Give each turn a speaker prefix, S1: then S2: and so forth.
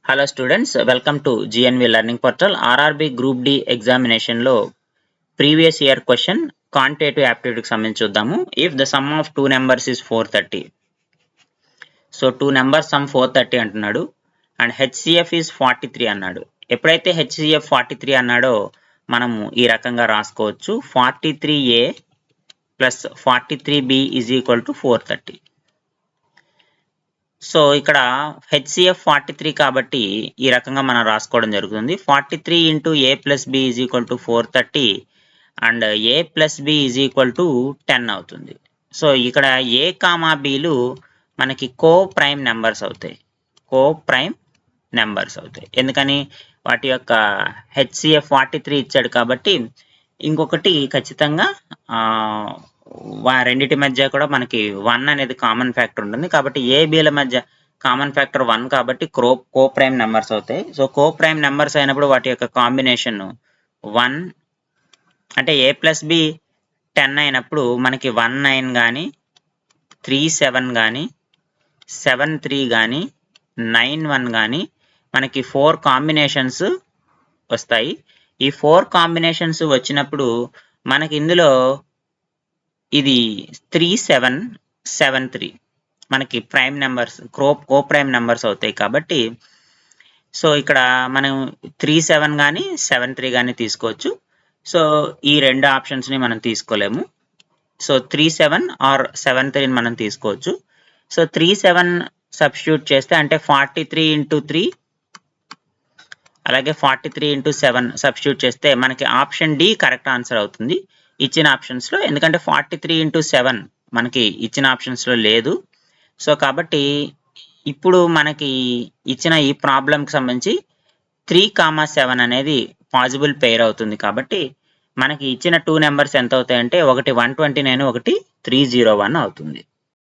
S1: Hello students, welcome to GNV Learning Portal. RRB Group D examination లో previous year question quantitative aptitude కి సంబంధించి చూద్దాము. If the sum of two numbers is 430. So two numbers sum 430 అంటున్నాడు and HCF is 43 అన్నాడు. ఎప్పుడైతే HCF 43 అన్నాడో మనము ఈ రకంగా రాసుకోవచ్చు. 43A plus 43B is equal to 430. So ఇక్కడ HCF 43 కాబట్టి ఈ రకంగా మనం రాసుకోవడం జరుగుతుంది. 43 into A plus B is equal to 430 and A plus B is equal to 10 అవుతుంది. సో ఇక్కడ A, Bలు మనకి కో ప్రైమ్ నెంబర్స్ అవుతాయి. కో ప్రైమ్ నెంబర్స్ అవుతాయి. ఎందుకని వాటి యొక్క HCF 43 ఇచ్చాడు కాబట్టి ఇంకొకటి ఖచ్చితంగా రెండిటి మధ్య కూడా మనకి 1 అనేది కామన్ ఫ్యాక్టర్ ఉంటుంది. కాబట్టి ఏ బిల మధ్య కామన్ ఫ్యాక్టర్ 1 కాబట్టి కో ప్రైమ్ నెంబర్స్ అవుతాయి. సో కో ప్రైమ్ నెంబర్స్ అయినప్పుడు వాటి యొక్క కాంబినేషన్ 1 అంటే A ప్లస్ బి 10 అయినప్పుడు మనకి 1 9 కానీ 3 7 కానీ 7 3 కానీ 9 1 కానీ మనకి 4 కాంబినేషన్స్ వస్తాయి. ఈ 4 కాంబినేషన్స్ వచ్చినప్పుడు మనకి ఇందులో ఇది 3 7 7 3 మనకి ప్రైమ్ నెంబర్స్ కో ప్రైమ్ నెంబర్స్ అవుతాయి. కాబట్టి సో ఇక్కడ మనం 3 7 కానీ 7 3 కానీ తీసుకోవచ్చు. సో ఈ రెండు ఆప్షన్స్ని మనం తీసుకోలేము. సో 3 7 ఆర్ 7 3 మనం తీసుకోవచ్చు. సో 3 7 సబ్స్టిట్యూట్ చేస్తే అంటే 43 into 3 అలాగే 43 into 7 సబ్స్టిట్యూట్ చేస్తే మనకి ఆప్షన్ డి కరెక్ట్ ఆన్సర్ అవుతుంది ఇచ్చిన ఆప్షన్స్లో. ఎందుకంటే 43 into 7 మనకి ఇచ్చిన ఆప్షన్స్లో లేదు. సో కాబట్టి ఇప్పుడు మనకి ఇచ్చిన ఈ ప్రాబ్లంకి సంబంధించి 3, 7 అనేది పాసిబుల్ పెయిర్ అవుతుంది. కాబట్టి మనకి ఇచ్చిన 2 నెంబర్స్ ఎంత అవుతాయంటే ఒకటి 129 ఒకటి 301 అవుతుంది.